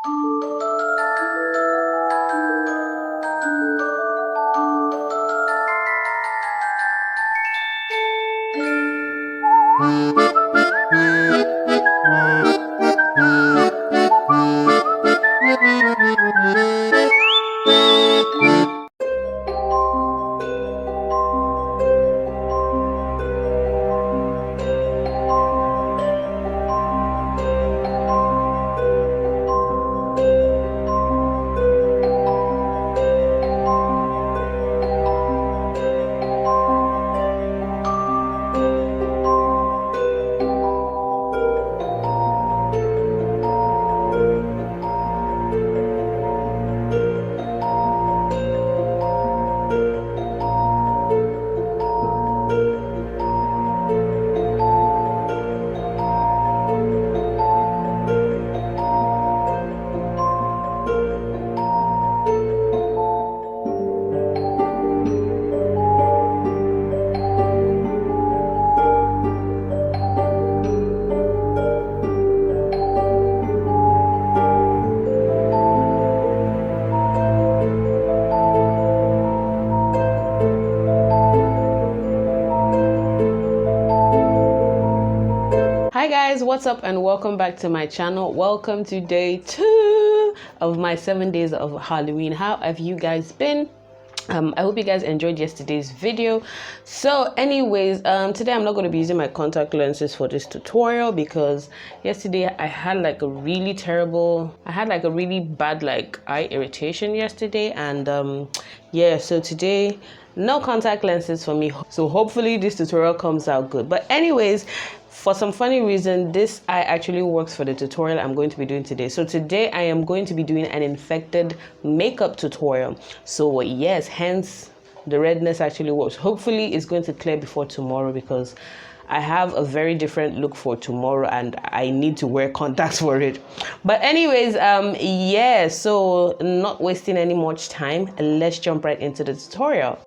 Hi guys, what's up and welcome back to my channel. Welcome to day 2 of my 7 days of Halloween. How have you guys been? I hope you guys enjoyed yesterday's video. So anyways, today I'm not going to be using my contact lenses for this tutorial because yesterday I had like a really bad like eye irritation yesterday, and yeah, so today no contact lenses for me. So hopefully this tutorial comes out good. But anyways, for some funny reason, this eye actually works for the tutorial I'm going to be doing today. So today I am going to be doing an infected makeup tutorial. So yes, hence the redness actually works. Hopefully it's going to clear before tomorrow because I have a very different look for tomorrow and I need to wear contacts for it. But anyways, yeah, so not wasting any much time, let's jump right into the tutorial.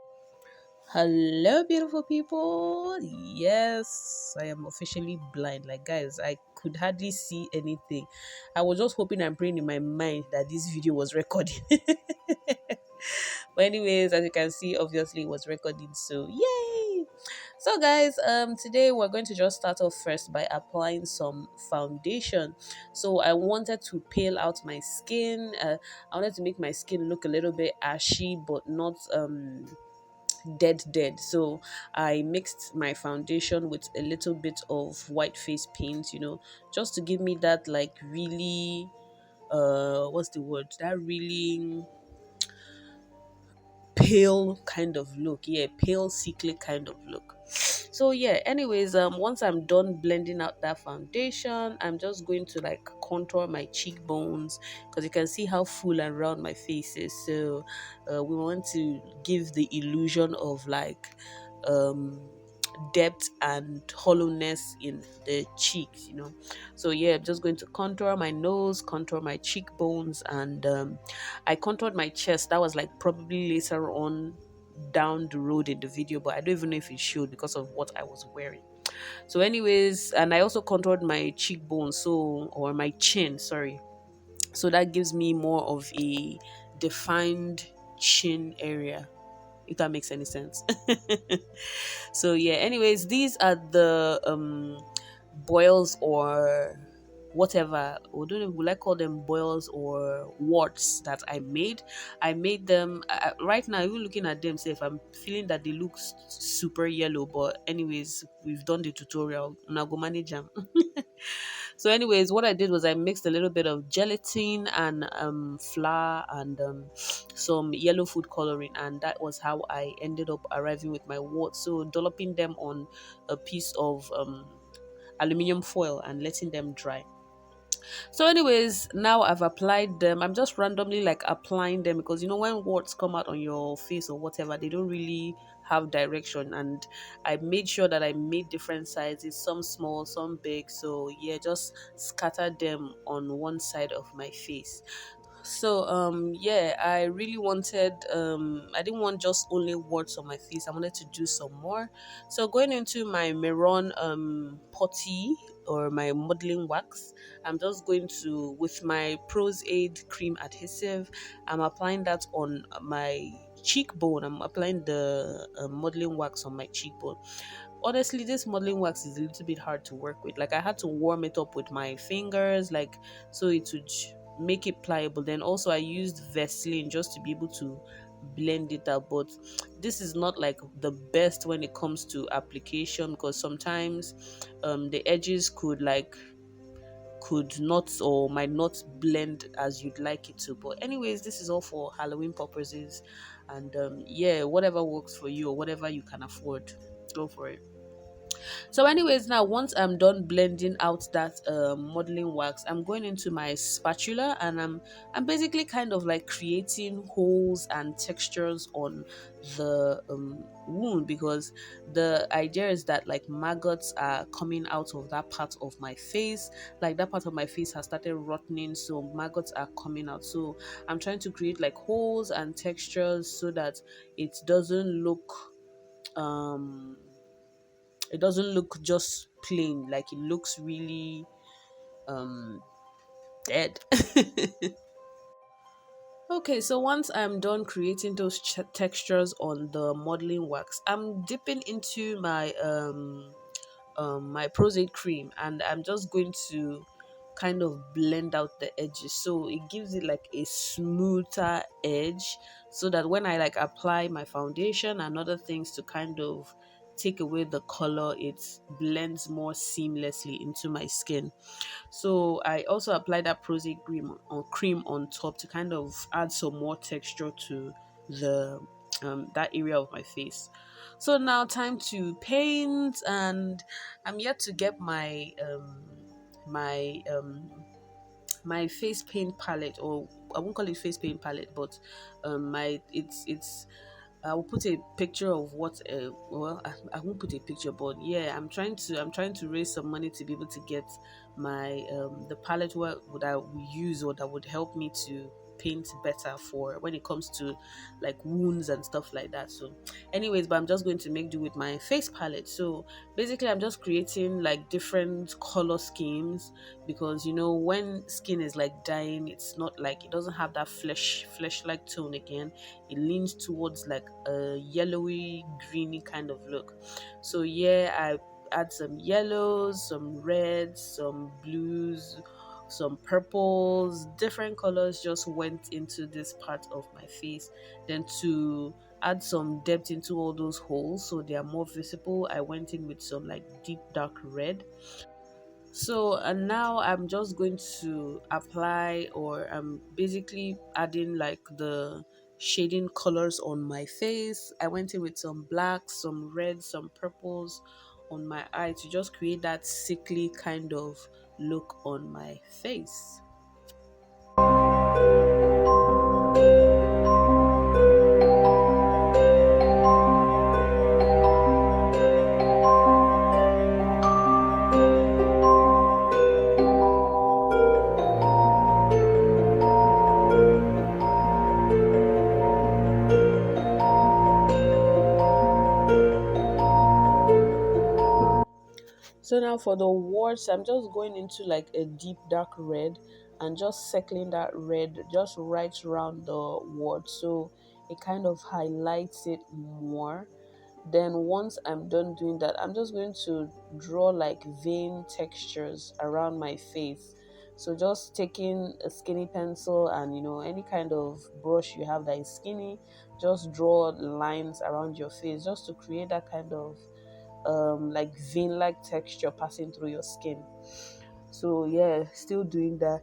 Hello beautiful people. Yes, I am officially blind. Like guys, I could hardly see anything. I was just hoping and praying in my mind that this video was recording. But anyways, as you can see, obviously it was recording, so yay. So guys, today we're going to just start off first by applying some foundation. So I wanted to pale out my skin. I wanted to make my skin look a little bit ashy but not dead. So I mixed my foundation with a little bit of white face paint, just to give me that like really what's the word, that really pale kind of look. Yeah, pale sickly kind of look. So yeah, anyways, once I'm done blending out that foundation, I'm just going to like contour my cheekbones because you can see how full and round my face is. So we want to give the illusion of like depth and hollowness in the cheeks, so yeah, I'm just going to contour my nose, contour my cheekbones, and I contoured my chest. That was like probably later on down the road in the video, but I don't even know if it showed because of what I was wearing. So anyways, and I also contoured my cheekbone, or my chin, sorry, so that gives me more of a defined chin area, if that makes any sense. So yeah, anyways, these are the boils or whatever, or don't know, will I call them boils or warts that I made them right now. Even looking at them, say if I'm feeling that they look super yellow, but anyways, we've done the tutorial, now go manage them. So anyways, what I did was I mixed a little bit of gelatin and flour and some yellow food coloring, and that was how I ended up arriving with my warts. So dolloping them on a piece of aluminium foil and letting them dry. So anyways, now I've applied them. I'm just randomly like applying them because when warts come out on your face or whatever, they don't really have direction, and I made sure that I made different sizes, some small, some big. So yeah, just scatter them on one side of my face. So yeah, I really wanted I didn't want just only warts on my face. I wanted to do some more. So going into my Miron potty, or my modeling wax. I'm just going to, with my Pros Aid cream adhesive, I'm applying that on my cheekbone. I'm applying the modeling wax on my cheekbone. Honestly, this modeling wax is a little bit hard to work with. Like, I had to warm it up with my fingers, like, so it would make it pliable. Then also I used Vaseline just to be able to blend it out. But this is not like the best when it comes to application, because sometimes the edges could not or might not blend as you'd like it to. But anyways, this is all for Halloween purposes, and yeah, whatever works for you or whatever you can afford, go for it. So anyways, now once I'm done blending out that modeling wax, I'm going into my spatula, and I'm basically kind of like creating holes and textures on the wound, because the idea is that like maggots are coming out of that part of my face. Like, that part of my face has started rotting, so maggots are coming out. So I'm trying to create like holes and textures so that it doesn't look um it doesn't look just plain, like it looks really um dead. Okay, so once I'm done creating those textures on the modeling wax, I'm dipping into my Prosade cream, and I'm just going to kind of blend out the edges, so it gives it like a smoother edge, so that when I like apply my foundation and other things to kind of take away the color, it blends more seamlessly into my skin. So I also applied that Prosy cream on top to kind of add some more texture to the that area of my face. So now time to paint, and I'm yet to get my my face paint palette, or I won't call it face paint palette, but my it's I will put a picture of what. Well, I won't put a picture, but yeah, I'm trying to raise some money to be able to get my the palette what would I use, or that would help me to paint better for when it comes to like wounds and stuff like that. So anyways, but I'm just going to make do with my face palette. So basically I'm just creating like different color schemes, because when skin is like dying, it's not like, it doesn't have that flesh like tone again. It leans towards like a yellowy greeny kind of look. So yeah, I add some yellows, some reds, some blues, some purples, different colors just went into this part of my face. Then to add some depth into all those holes so they are more visible, I went in with some like deep dark red. So and now I'm just going to apply, or I'm basically adding like the shading colors on my face. I went in with some blacks, some reds, some purples on my eye to just create that sickly kind of look on my face. So now for the wards, I'm just going into like a deep dark red and just circling that red just right around the ward, so it kind of highlights it more. Then once I'm done doing that, I'm just going to draw like vein textures around my face. So just taking a skinny pencil and any kind of brush you have that is skinny, just draw lines around your face just to create that kind of like vein like texture passing through your skin. So yeah, still doing that.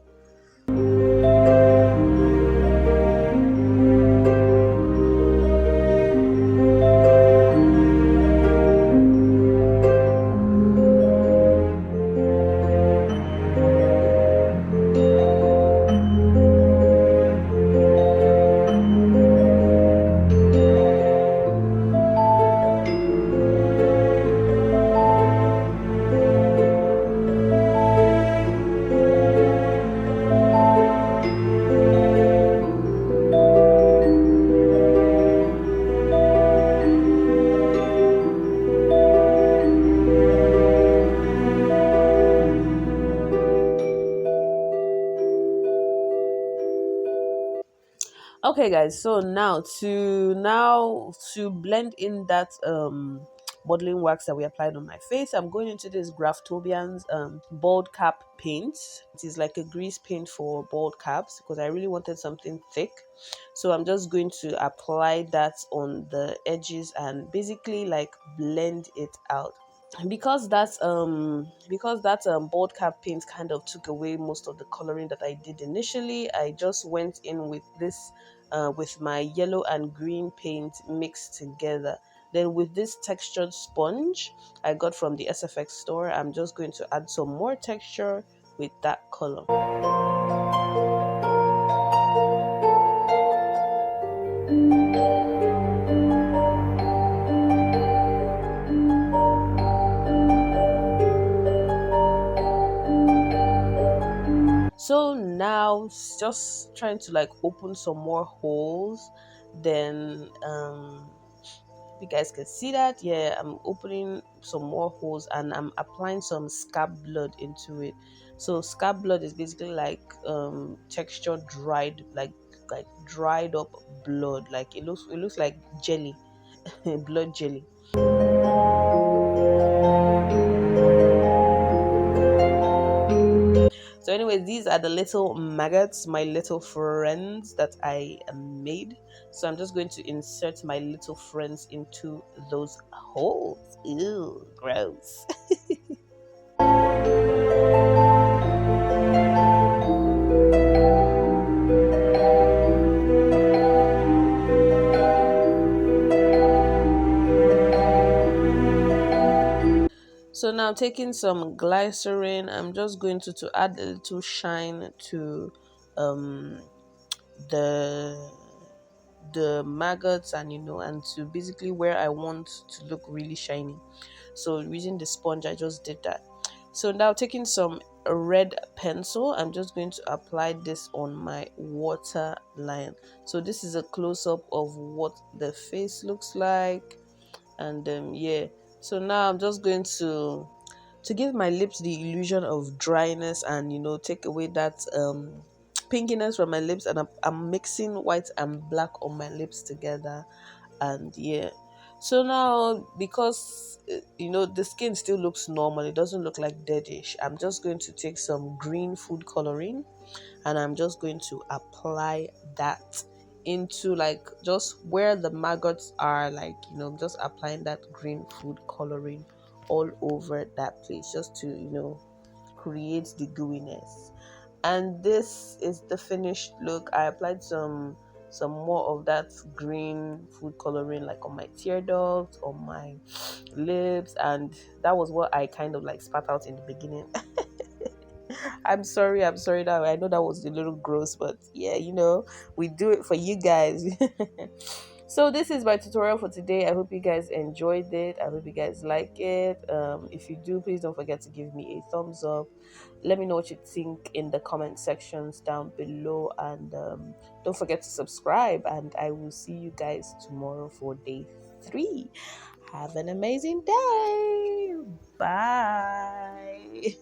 Okay, guys, so now to blend in that modeling wax that we applied on my face, I'm going into this Graftobian's bald cap paint. It is like a grease paint for bald caps because I really wanted something thick. So I'm just going to apply that on the edges and basically like blend it out. Because that bold cap paint kind of took away most of the coloring that I did initially, I just went in with this with my yellow and green paint mixed together. Then with this textured sponge I got from the SFX store, I'm just going to add some more texture with that color. So now just trying to like open some more holes. Then you guys can see that, yeah, I'm opening some more holes and I'm applying some scab blood into it. So scab blood is basically like texture dried, like dried up blood. Like it looks like jelly, blood jelly. So anyway, these are the little maggots, my little friends that I made. So I'm just going to insert my little friends into those holes. Ew, gross. So now taking some glycerin, I'm just going to add a little shine to um the the maggots, and and to basically where I want to look really shiny. So using the sponge I just did that. So now taking some red pencil, I'm just going to apply this on my waterline. So this is a close-up of what the face looks like. And yeah, so now I'm just going to give my lips the illusion of dryness, and take away that pinkiness from my lips, and I'm mixing white and black on my lips together. And yeah, so now because the skin still looks normal, it doesn't look like deadish, I'm just going to take some green food coloring and I'm just going to apply that into like just where the maggots are, like just applying that green food coloring all over that place, just to create the gooiness. And this is the finished look. I applied some more of that green food coloring like on my tear ducts, on my lips, and that was what I kind of like spat out in the beginning. I'm sorry that I know that was a little gross, but yeah, we do it for you guys. So this is my tutorial for today. I hope you guys enjoyed it. I hope you guys like it. If you do, please don't forget to give me a thumbs up. Let me know what you think in the comment sections down below, and don't forget to subscribe, and I will see you guys tomorrow for day 3. Have an amazing day. Bye.